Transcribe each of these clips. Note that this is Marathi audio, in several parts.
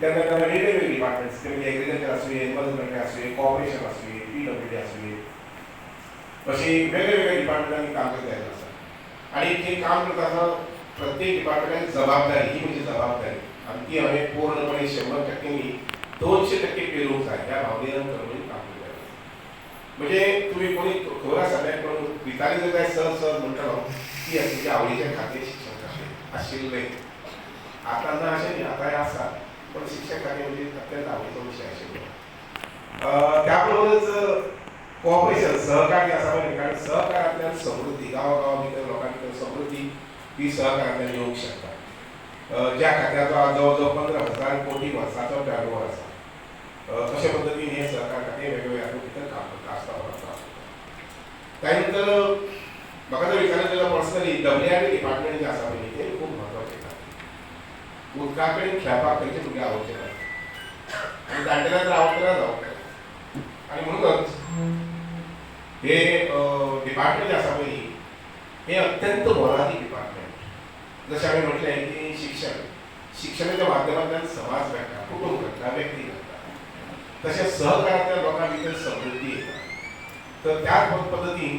त्यांना वेगवेगळे डिपार्टमेंट्स म्हणजे एग्रीकल्चर असू एन्व्हायरमेंट असू कॉर्पोरेशन असू PWD असू अशी वेगवेगळ्या डिपार्टमेंटांनी काम करता येत असतात आणि ते काम करताना प्रत्येक डिपार्टमेंटाची जबाबदारी ही म्हणजे जबाबदारी आणि ती हांवें पूर्णपणे 100% 200% पेलूंक जाय ह्या भावनेन करून काम करता म्हणजे तुम्ही कोणी खबर आसा पण भितारी जर काय सर सर म्हणटलो की तुमच्या आवडीच्या खातीर शिक्षण आशिल्लें आतां ना अशें न्ही आतांय आसा पण शिक्षण खातें म्हणजे अत्यंत आवडीचो विशय आशिल्लो त्या बरोबरच कॉपरेशन सहकार्य आसा पळय कारण सहकारांतल्यान समृद्धी गांवा भितर लोकां भितर समृद्धी ही सहकारांतल्यान येवंक शकता ज्या खात्याचो जवळ जवळ 15,000 कोटी वर्साचो टर्नओवर आसा अशा पद्दतीन हे सहकार खातें वेगवेगळ्या भितर काम करता आसता त्या नंतर म्हाका जर विचारलें जाल्यार पर्सनली WRD डिपार्टमेंट जे आसा पळय तें खूब म्हत्वाचें काम उदका कडेन खेळपाक खंयचे भुरगे आवडचे ना आनी जाणटेल्याक जर आवडटा जावं आनी म्हणूनच हे डिपार्टमेंट जे आसा पळय हे अत्यंत मोलादीक डिपार्टमेंट जशें हांवें म्हटलें की शिक्षणाच्या माध्यमांतल्यान समाज घडटा कुटुंब घडटा व्यक्ती घडटा तशेंच सहकारांतल्या लोकां भितर समृद्धी येता तर त्याच पद्दतीन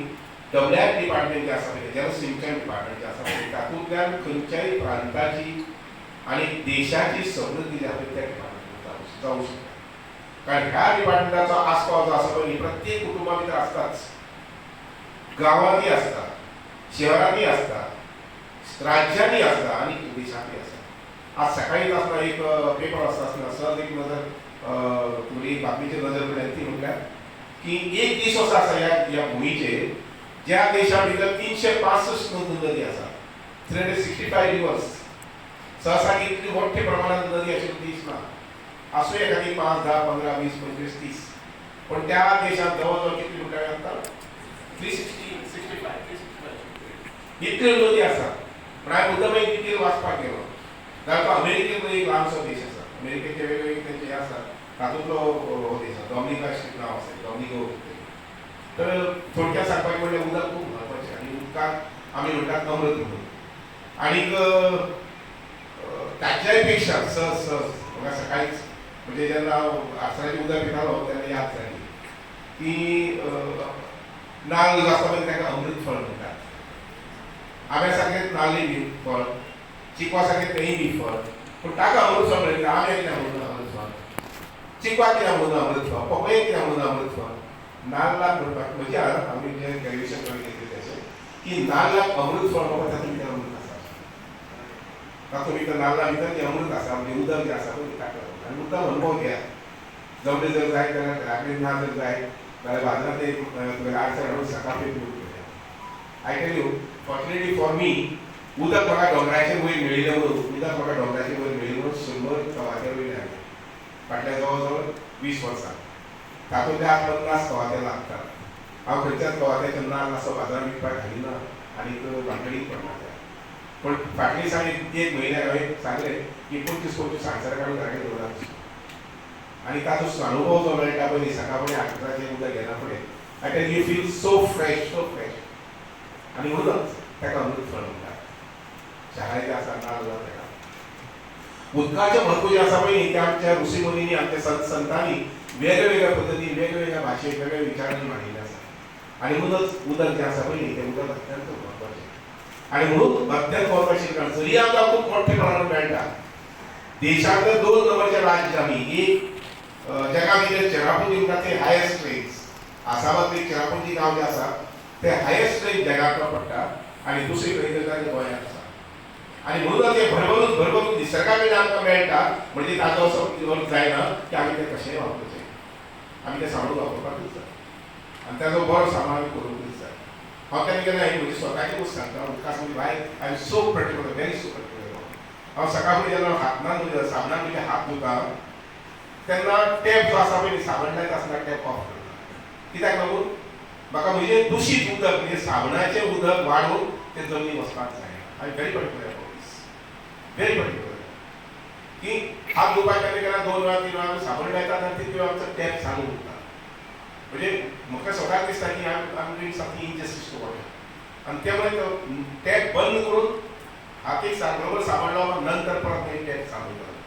WRD डिपार्टमेंट जे आसा पळय जल सिंचन डिपार्टमेंट जे आसा पळय तातूंतल्यान खंयच्याय प्रांताची आनी देशाची समृद्धी जी आसा त्या डिपार्टमेंटान जावंक शकता कारण ह्या डिपार्टमेंटाचो आस्पाव जो आसा पळय प्रत्येक कुटुंबा भितर आसताच गांवांनी आसता शहरांनी आसता राज्यांनी आसता आनी देशांनी आसता आज सकाळीच आसता एक पेपर आसता सहज एक नजर तुमची बातमीचेर नजर पडली ती म्हटल्यार की एक देश असो आसा ह्या भुमीचेर ज्या देशा भितर 365 नदी आसा 365 रिवर्स सहसा इतली मोठ्या प्रमाणात नदी आशिल्लो देश ना आसूं एखादी 5, 10, 15, 20, 25, 30 पण त्या देशात जवळ जवळ कितली म्हटल्यार आसता 365 इतल्यो नदी आसा पण हांवें मुद्दम एक डिटेल वाचपाक गेलो जाल्यार तो अमेरिकेंतलो एक ल्हानसो देश आसा अमेरिकेचे वेगवेगळे तेंचे हे आसा तातूंतलो हो देश आसा डॉमिनिका नांव आसा डॉमिनिको तर थोडक्यात सांगपाचें म्हणल्यार उदक खूब म्हत्वाचें आनी उदकाक आमी म्हणटात अमृत म्हणून आनीक ताच्याय पेक्षा सहज म्हाका सकाळीच म्हणजे जेन्ना आसराचें उदक पितालो तेन्ना याद जाली की नाल्ल जो आसता पळय ताका अमृत फळ म्हणटात आंब्या सारकें नाल्ली बी फळ चिकवा सारकें तेंय बी फळ पूण ताका अमृत फळ म्हणटा आंब्याक कित्याक म्हणूना अमृत फळ चिकवाक कित्याक म्हणूना अमृत फळ पपयेक कित्याक म्हणूना अमृत फळ नाल्लाक म्हणपाक म्हणजे आमी जे ग्रॅज्युएशन करून घेतलें तेचें की नाल्लाक अमृत फळ बाबा तातूंत भितर अमृत आसा तातूंत भितर नाल्ला भितर जें अमृत आसा म्हणजे उदक जें आसा पळय ताका आनी उदक अनुभव घेया जमलें जर जाय जाल्यार घरा कडेन ना जर जाय जाल्यार बाजारांत एक तुगेल्या आडसर हाडून सकाळ पेट करून घेया I tell you fortunately for me उदक म्हाका डोंगराचेर वयर मेळिल्लें म्हणून उदक म्हाका डोंगराचेर वयर मेळिल्लें म्हणून 100 कवाथेर वयर हाडलें फाटल्या जवळ जवळ 20 वर्सां तातूंतले आज 50 कवाथे लागतात हांव खंयच्याच कवाथ्याचें नाल्ल असो बाजारांत विकपाक घालिना आनीक भानगडीक पडना त्या पण फाटल्या दिसांनी 1 म्हयन्याक हांवें सांगलें की 25 सांगसर काडून घरा कडेन दवरात आनी ताचो अनुभव जो मेळटा पळय सकाळ फुडें आठवड्याचें उदक घेना फुडें I tell you feel so fresh आनी म्हणूनच ताका अमृत फळ म्हणटात शहाळेचे आसा नाल्ल ताका उदकाचें म्हत्व जें आसा पळय तें आमच्या ऋषिमुनींनी आमच्या संतांनी वेगवेगळ्या पद्दतीन वेगवेगळ्या भाशेक वेगवेगळ्या विचारांनी मांडिल्लें आसा आनी म्हणूनच उदक जें आसा पळय तें उदक अत्यंत म्हत्वाचें आनी म्हणून अत्यंत म्हत्वाचें कारण जरी आमकां खूब मोठ्या प्रमाणांत मेळटा देशांतले 2 नंबरचे राज्य आमी एक जगा भितर चेरापुंजी म्हणटा ते हायस्ट रेंज आसामांतलें चेरापुंजी गांव जें आसा ते हायस्ट रेंज जगांतलो पडटा आनी दुसरी खंय तर गोंयांत आसा आनी म्हणून ते भरभरून निसर्गा कडेन आमकां मेळटा म्हणजे ताजो असो अर्थ जायना की आमी तें कशेंय वापरचें आमी तें सांबाळून वापरपाकूच जाय आनी ताजो बरो सांबाळ आमी करूंकूच जाय हांव केन्ना केन्ना म्हजी स्वताची गोश्ट सांगता उदका म्हणजे बाय I am so particular very so particular हांव सकाळ फुडें जेन्ना हातनान साबणान म्हणजे हात धुता तेन्ना टॅप जो आसा पळय साबण लायता आसतना टॅप ऑफ करता कित्याक लागून म्हाका म्हणजे दूशीत उदक म्हणजे साबणाचें उदक वाडून तें जमनीक वचपाक जायना I very particular about these very particular की हात धुवपाक केन्ना केन्ना 2 वेळा 3 वेळा साबण लायतात आनी तितले वेळा आमचो टॅप चालू उरता म्हणजे म्हाका स्वताक दिसता की I am doing something injustice to water आनी त्या मुळे तो टॅप बंद करून हातीक बरोबर साबण लावन नंतर परत टॅप चालू करता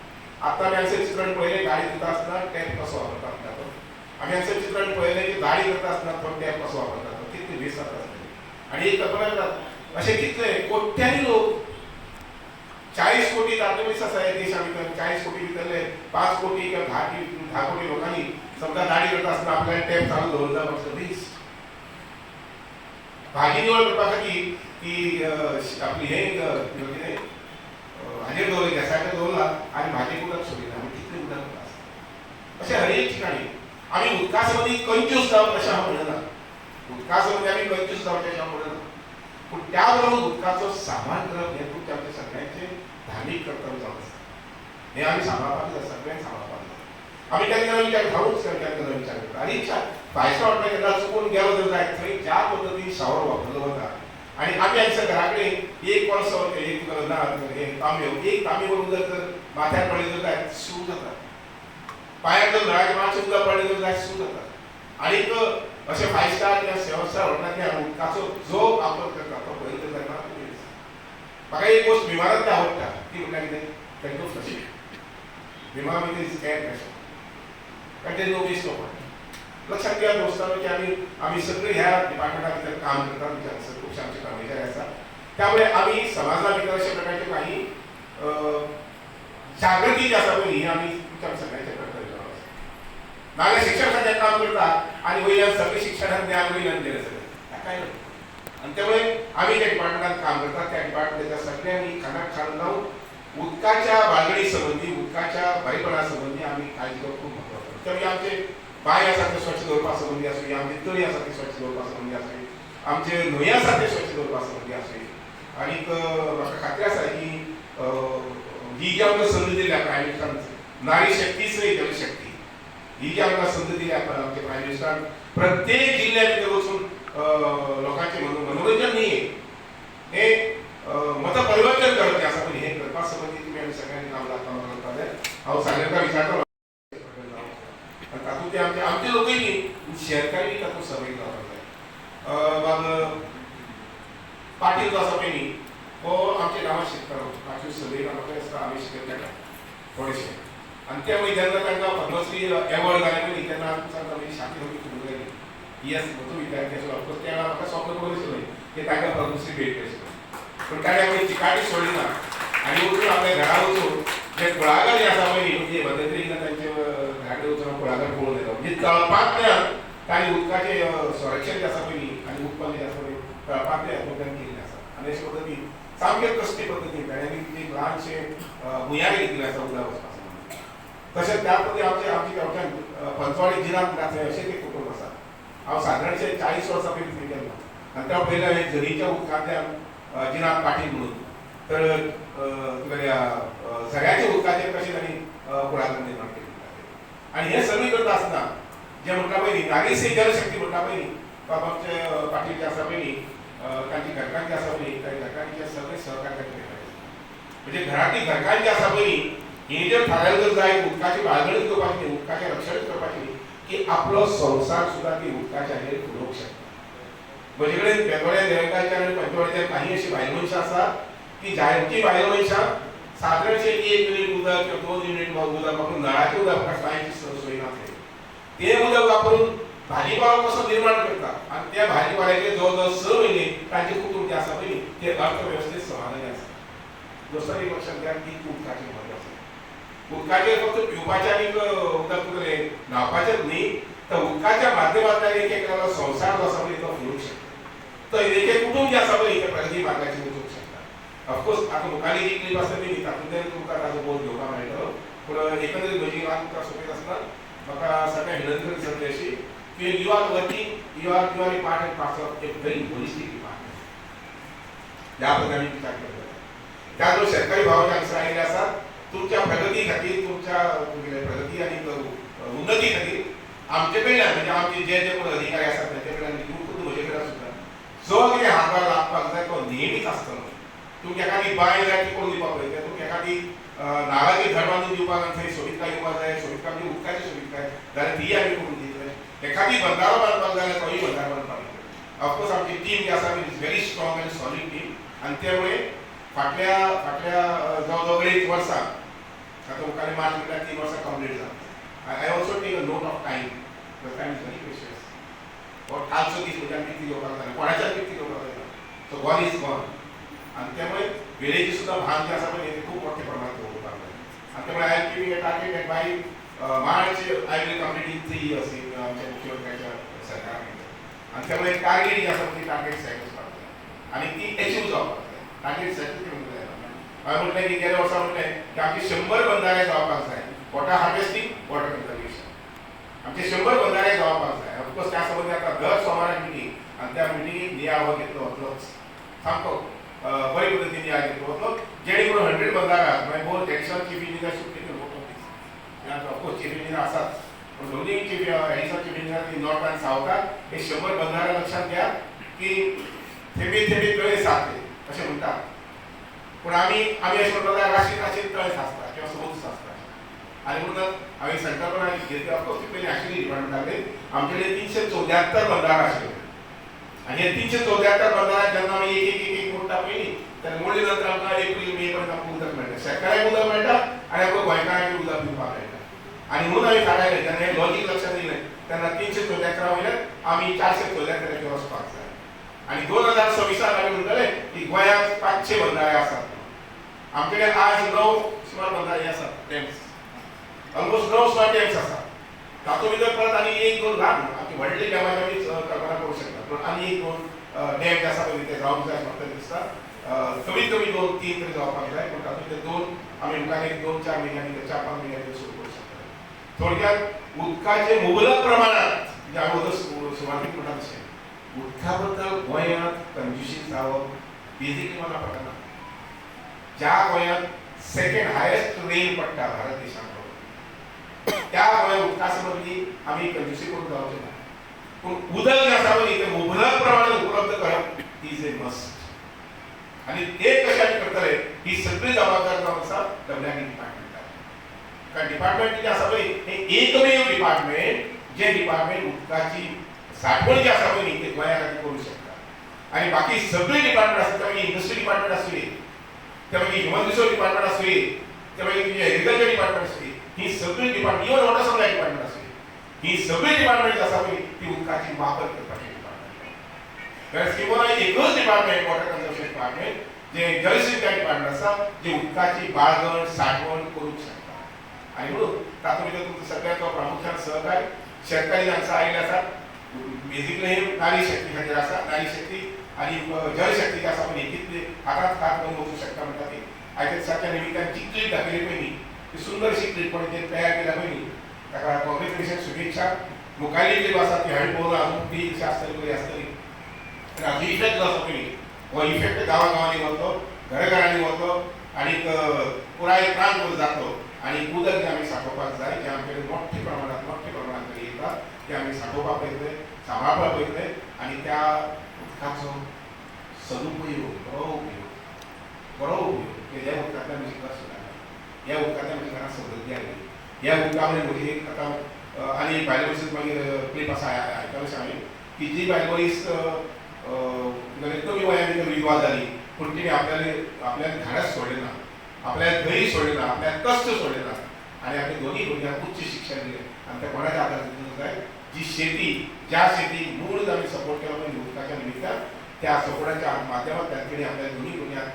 आता आम्ही असं चित्रण पहिले गाडी करता असताना टॅप कसं वापरतात आम्ही असं चित्रण पहिले की गाडी करता असताना तो टॅप कसं वापरतात किती बेसात असते आणि एक कल्पना करतात असे कितले कोट्यानी लोक 40 कोटी दातोलीस असा आहे देशा भितर 40 कोटी भितरले 5 कोटी किंवा 10 कोटी लोकांनी समजा गाडी करता असताना आपल्याला टॅप चालू दवरता फक्त वीस भाजी निवड करपासाठी की आपली हे हाजेर दवरली गॅसाचेर दवरला आणि भाजी उदक सोडिना आमी कितले उदक करता अशें हर एक ठिकाणी आमी उदका संबंदी कंजूस जावप अशें हांव म्हणना उदका संबंदी आमी कंजूस जावप अशें हांव म्हणना पूण त्या बरोबर उदकाचो सांबाळ करप हें खूब आमचे सगळ्यांचें धार्मीक कर्तव्य जावन आसा हें आमी सांबाळपाक जाय सगळ्यांक सांबाळपाक जाय आमी केन्ना केन्ना विचार हांवूच केन्ना केन्ना विचार करता आनी फायव स्टार हॉटेलांत केन्ना चुकून गेलो तर जाय थंय ज्या पद्दतीन शावर वापरलो वता आणि आमी आमच्या घरा कडेन एक कोळसो एक ना तांब्यो एक तांब्यो उदक जर माथ्यार पडलें तर जाय सू जाता पांयार जर नळाचें मातशें उदक पडलें तर जाय सू जाता आनीक अशें फायव स्टार किंवा सेवन स्टार हॉटेलांतल्यान उदकाचो जो वापर करता तो पळयत तेन्ना म्हाका एक गोश्ट विमानांतली आवडटा ती म्हटल्यार कितें कंट्रोल कशी विमान मध्ये स्कॅन कशें कारण ते नो वेस्ट ऑफ लक्षात घ्या दोस्तांनो की आम्ही सगळे ह्या डिपार्टमेंटा भितर काम करतात विचार खुबशे आमचे कर्मचारी आसात त्यामुळे आम्ही समाजा भितर अशा प्रकारचे काही जागृती जी आसा पळय ही आमी तुमच्या सगळ्यांचे कर्तव्य आसा नाजाल्यार शिक्षण खात्यात काम करतात आणि वयल्यान सगळे शिक्षणात ज्ञान वयल्यान गेले सगळे काय आणि त्यामुळे आम्ही ज्या डिपार्टमेंटात काम करतात त्या डिपार्टमेंटाच्या सगळ्यांनी खानाक खाण लावून उदकाच्या बाळगडी संबंधी उदकाच्या बरेपणा संबंधी आम्ही काळजी घेवप खूब महत्वाचें त्यामुळे आमचे बांय आसा ते स्वच्छ दवरपा संबंधी आसूं आमचे तळी आसा ते स्वच्छ दवरपा संबंधी आसूं आमचे न्हंय आसा ते स्वच्छ दवरपा संबंधी आसूं आनीक म्हाका खात्री आसा की ही जी आमकां संद दिल्या प्रायम मिनिस्टरान नारी शक्तीच न्हय जल शक्ती ही जी आमकां संद दिल्या आमच्या प्रायम मिनिस्टरान प्रत्येक जिल्ल्या भितर वचून लोकांचे मनोरंजन न्ही हे मत परिवर्तन करप जें आसा पळय हें करपा संबंधी तुमी आमी सगळ्यांनी काम करपा जाय हांव सागरकार विचारतालो तातूंत आमचे लोकांनी शेतकारी तातूंत सहभागी जावपाक जाय बाब पाटील जो आसा पळय न्ही तो आमच्या गांवांत शिकतालो पाटील सगळे म्हाका दिसता आमी शिकयता थोडेशे आनी त्या मागीर जेन्ना तांकां पद्मश्री एवॉर्ड जालें पळय तेन्ना सांगता मागीर शाखेर आमी फुडून गेली यस म्हजो विद्यार्थी आसलो ऑफकोर्स त्या म्हाका स्वप्न पळोवन दिसलें की तांकां पद्मश्री भेट करची पूण ताणें आपली चिकाटी सोडली ना आनी वचून आपल्या घरा वचून जे कुळागर जे आसा पळय न्ही म्हणजे भद्रत्री तांचे घराकडे वचून कुळागर पळोवन येता म्हणजे तळपांतल्यान ताणें उदकाचें संरक्षण जें आसा पळय न्ही आनी उत्पन्न जें आसा पळय तळपांतल्या हातूंतल्यान केल्लें आसा आनी अशे पद्दतीन सामकें कश्टी पद्दतीन ताणें एक ल्हानशें भुंयार घेतिल्लें आसा उदक वचपा संबंदी तशेंच त्या पद्दतीन आमचे गांवच्यान पंचवाडी जिल्ल्यांत थंय अशें एक कुटूंब आसा हांव सादारणशें 40 वर्सां पयलीं थंय गेल्लो आनी त्या पयलें हांवें झरीच्या उदकांतल्यान जिनाक पाटील म्हणून तर तुगेल्या सगळ्याच्या उदकाचेर कशें तांणी कुळागर निर्माण केल्लें आनी हें सगळें करता आसतना जें म्हणटा पळय न्ही नारी से जलशक्ती म्हणटा पळय न्ही बाब आमचे पाटील जे आसा पळय न्ही तांची घरकान्न जे आसा पळय त्या घरकान्नीचे सगळे सहकार्य करता म्हणजे घरांतली घरकान्न जे आसा पळय न्ही ही जर थारायला जर जाय उदकाची बाळगणी करपाची न्ही उदकाचें रक्षण करपाचें न्ही की आपलो संवसार सुद्दां ती उदकाच्या हाजेर फुलोवंक शकता म्हजे कडेन बेतोळ्या देवकाच्या आनी पंचवाड्याच्या काही अशी बायल मनशां आसात की जायती बायल मनशां सादारणशें 1 मिनीट उदक किंवा 2 मिनीट उदक वापरून नळाचें उदक कांयची सोय ना तें उदक वापरून भाजीपालो कसो निर्माण करता आनी त्या भाजीपाल्याचे जवळ जवळ 6 म्हयने तांचें कुटूंब जें आसा पळय तें अर्थवेवस्थेत समाधानी आसा दुसरी लक्षात घ्या की उदकाचें म्हत्व आसा उदकाचेर फक्त पिवपाचें आनीक उदक तुगेलें न्हावपाचेंच न्ही तर उदकाच्या माध्यमांतल्यान एक संवसार जो आसा पळय तो फुलोवंक शकता तर एक कुटूंब जें आसा पळय तें प्रगती मार्गाचेर वचूंक शकता ऑफकोर्स आतां मुखारी जी क्लीप आसा न्ही तातूंतल्यान तुमकां ताजो बोध घेवपाक मेळटलो पूण एकंदरीत म्हजी वाट तुमकां सोंपयत आसतना म्हाका सगळ्यांक विनंती दिसतली अशी की you are working you are a part and parcel of a very holistic department ह्या प्रकारे विचार करता त्या जो शेतकरी भावाचे हांगसर आयिल्ले आसात तुमच्या प्रगती खातीर तुमच्या प्रगती आनी उन्नती खातीर आमचे कडल्यान म्हणजे आमचे जे जे कोण अधिकारी आसात तांचे कडल्यान खूब म्हजे कडल्यान सुद्दां जो कितें हातभार लागपाक जाय तो नेहमीच आसतलो तुमकां एखादी बांय जाय ती कोण दिवपाक पळय तुमकां एखादी नाल्लाची झाड बांदून दिवपाक आनी थंय सोबितकाय दिवपाक जाय सोबितकाय म्हणजे उदकाची सोबितकाय जाल्यार ती आमी करून दितले एखादी बंधारो बांदपाक जाय जाल्यार तोय बंधारो बांदपाक ऑफकोर्स आमची टीम जी आसा is very strong end solid team आनी त्या मुळे फाटल्या जवळ जवळ 1 वर्सां आता मुखाने मार्च म्हटल्यार 3 वर्सां कंप्लीट जाता. I also take a note of time. The time is very precious. कालचो दीस म्हणजे आमी कितें घेवपाक जाय, कोणाच्याच कितें घेवपाक जायना. So gone is gone. आणि त्यामुळे वेळेची सुद्धा भान जे आसा पळय ते खूप मोठ्या प्रमाणात दवरपाक जाय. आणि त्यामुळे I am giving a target that by March I will complete in 3 years in आमच्या मुख्यमंत्र्याच्या सरकारान. आणि त्यामुळे टार्गेट जी आसा ती टार्गेट सेट करपाक जाय आणि ती अचीव जावपाक जाय. टार्गेट सेट करूंक जाय. हांवें म्हटलें की गेल्या वर्सा म्हटलें की आमचे 100 बंधारे जावपाक जाय. Water harvesting, water conservation. आमचे 100 बंधारे जावपाक जाय. ऑफकोर्स त्या संबंधी आता दर सोमाराक मिटींग आणि त्या मिटींगेक नियाळ घेतलो वतलोच. सामको बरे पद्धतीने नियाळ घेतलो वतलो जेणे करून 100 बंधारा मागीर बोर additional chief engineer should take note of this. Of course chief engineer आसात पण दोन्ही chief additional chief engineer north आणि सावथाक हे 100 बंधारा लक्षात घ्या की थेंबे थेंबे तळे साचले अशें म्हणटात. पूण आमी अशें म्हणटा जाल्यार राशीन राशीन तळे साचता किंवा समुद्र साचता. आणि म्हणून हांवें सेंटरकडून घेतली. ऑफकोर्स ती पयलीं आशिल्ली डिपार्टमेंटाकडेन. आमचे कडेन 374 बंधारा आशिल्ले. आणि हे 374 बंधारा जेन्ना आमी एक एक एक मोडटा पयलीं तेन्ना मोडले नंतर आमकां एप्रील मे पर्यंत आमकां उदक मेळटा. शेतकाऱ्यांक उदक मेळटा आनी आमकां गोंयकारांक उदक पिवपाक मेळटा. आणि म्हणून हांवें थारायलें जेन्ना हें लॉजीक लक्षांत येयलें तेन्ना 374 वयल्यान आमी 474 वचपाक जाय. आणि 2026 आमी म्हणटाले की गोंयांत 500 बंधारे आसात. आमचे कडेन आज 9 सुमार बंधारे आसात. डॅम्स ऑलमोस्ट 9 सुमार डॅम्स आसात. तातूंत भितर परत आनी 1-2 ल्हान आमची व्हडली डॅमाची आमी कल्पना करूंक शकता. पूण आनी 1-2 डॅम जे आसा पळय ते जावंक जाय म्हाका दिसता. कमीत कमी 2-3 तरी जावपाक जाय. पूण तातूंत 2 आमी मुखार एक 2-4 म्हयन्यांनी 4-5 म्हयन्यांनी सुरू करूंक शकता. थोडक्यात उदकाचे मुबलक प्रमाणात जे हांवें उदक सुवातेक म्हणटा तशें उदका बद्दल गोंयांत कंज्युशन जावप बेजिकली मला पटना. ज्या गोंयांत सेकंड हायेस्ट रेन पडटा भारत देशांत त्या गोंयांत उदका संबंदी आमी कंज्युसी करून जावचें ना. पूण उदक जें आसा पळय तें मुबलक प्रमाणात उपलब्ध करप इज ए मस्ट. आणि ते कशें आमी करतले ही सगळी जबाबदारी जावन आसा डब्ल्यूआरडी डिपार्टमेंटाक. कारण डिपार्टमेंट जें आसा पळय हें एकमेव डिपार्टमेंट जे डिपार्टमेंट उदकाची साठवण जी आसा पळय ती गोंया खातीर करूंक शकता. आनी बाकी सगळी डिपार्टमेंट आसा ते मागीर इंडस्ट्री डिपार्टमेंट आसूं ते मागीर ह्युमन रिसोर्स डिपार्टमेंट आसूं ते मागीर तुजें एग्रीकल्चर डिपार्टमेंट आसूं ही सगळी department even water supply department आसूं ही सगळी डिपार्टमेंट जी आसा पळय ती उदकाची वापर करपाची डिपार्टमेंट. वेळेस किंवा एकच डिपार्टमेंट वॉटर कन्झर्वेशन डिपार्टमेंट जे जलसिंचाय डिपार्टमेंट आसा जे उदकाची बाळगण साठवण करूंक शकता. आनी म्हणून तातूंत भितर तुमचो सगळ्यांचो प्रामुख्यान सहकार्य शेतकारी हांगासर आयिल्ले आसात. बेजिकली हे नारी शक्ती खातीर आसा. नारी शक्ती आनी जलशक्ती जी आसा पळय कितली हातांत हात घालून वचूंक शकता म्हणटा ती आयच्या दिसाच्या निमित्तान जी क्लीप दाखयली पळय न्ही ती सुंदरशी क्लीप पण जे तयार केल्या पळय न्ही ताका कॉंग्रेच्युलेशन शुभेच्छा. मुखारली क्लीप आसा ती हांवें पळोवना अजून ती कशी आसतली बरी आसतली. आनी हाजो इफेक्ट जो आसा पळय न्ही हो इफेक्ट गांवांनी वतलो घराघरांनी वतलो आनी पुराय प्रांत जातलो. आनी उदक जें आमी सांठोवपाक जाय जें आमचे कडेन मोठ्या प्रमाणांत तरी येता तें आमी सांठोवपाक पळयतले सांबाळपाक पळयतले आनी त्या उदकाचो सदुपयोग बरो उपयोग ह्या उदकांतल्यान म्हजी घर सुदारली. ह्या उदकांतल्यान म्हज्या घरांत समृद्धी हाडली. ह्या उदका वयल्यान म्हजी आतां आनी भायले वर्सीस मागीर क्लीप आसा आयकलां हांवें की जी भायले वर्स कमी वयान भितर विधवा जाली पूण तिणें आपल्याक धाडस सोडलें ना, आपल्याक धैर्य सोडलें ना, आपल्याक कश्ट सोडलें ना आनी आपल्या दोनूय भुरग्यांक उच्च शिक्षण दिलें. आनी तें कोणाच्या आदार दिवंक जाय जी शेती ज्या शेतीक मूळ आमी सपोर्ट केलो पळय उदकाच्या निमित्तान त्या सपोर्टाच्या माध्यमांतल्यान तिणें आपल्या दोनूय भुरग्यांक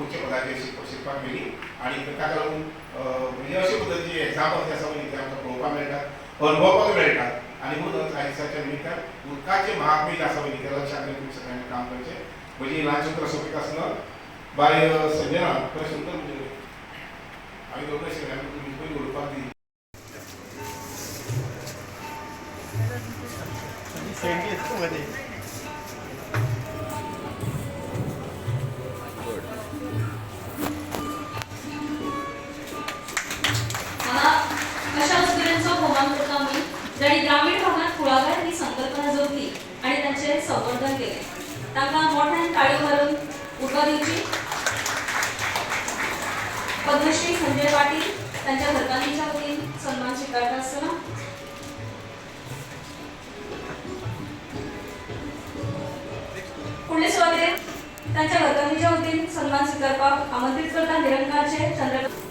उच्च पदाचेर शिकपाक मेळ्ळी. आनी ताका लागून म्हणजे अशे पद्दतीचे एग्जाम्पल जे आसा पळय ते आमकां पळोवपाक मेळटात अनुभवपाक मेळटात. आनी म्हणूनच ह्या दिसाच्या निमित्तान उदकाचें महात्म्य जें आसा पळय तें लक्षांत घेवन तुमी सगळ्यांनी काम करचें. म्हजी ल्हानशी उतरां सोंपीत आसतना बाय संजना खरें सुंदर म्हणजे हांवें दोन अशें हांवें तुमी पयलीं उलोवपाक दी. अशा वस्तूंचो भोवमान करता आमी जाणी ग्रामीण भागात कुळागर ही संकल्पना जोडली आणि त्यांचे संवर्धन केले. तांकां मोठ्यान ताळयो मारून उर्बा दिवची. पद्मश्री संजय पाटील त्यांच्या घरकान्नीच्या वतीन सन्मान स्वीकारता आसतना फुडले सुवातेर त्यांच्या घरकान्नीच्या वतीन सन्मान स्वीकारपाक आमंत्रीत करता निरंकारचे चंद्रकांत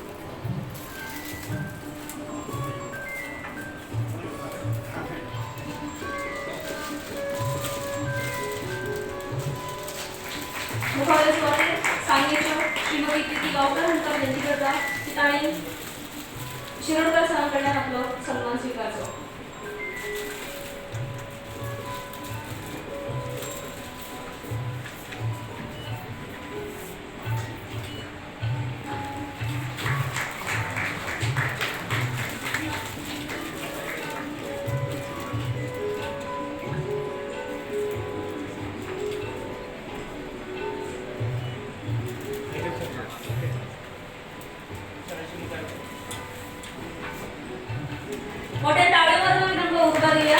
मॉडेल्स वाले सांगलीच्या श्रीमती प्रीती गावकर यांचा त्यांच्याकरता ठिकाणी शिरोडकर सरांकडून आपलं सन्मान स्वीकारतो. मोठ्या टाळीवर तुम्ही त्यांना उद्गार दिला.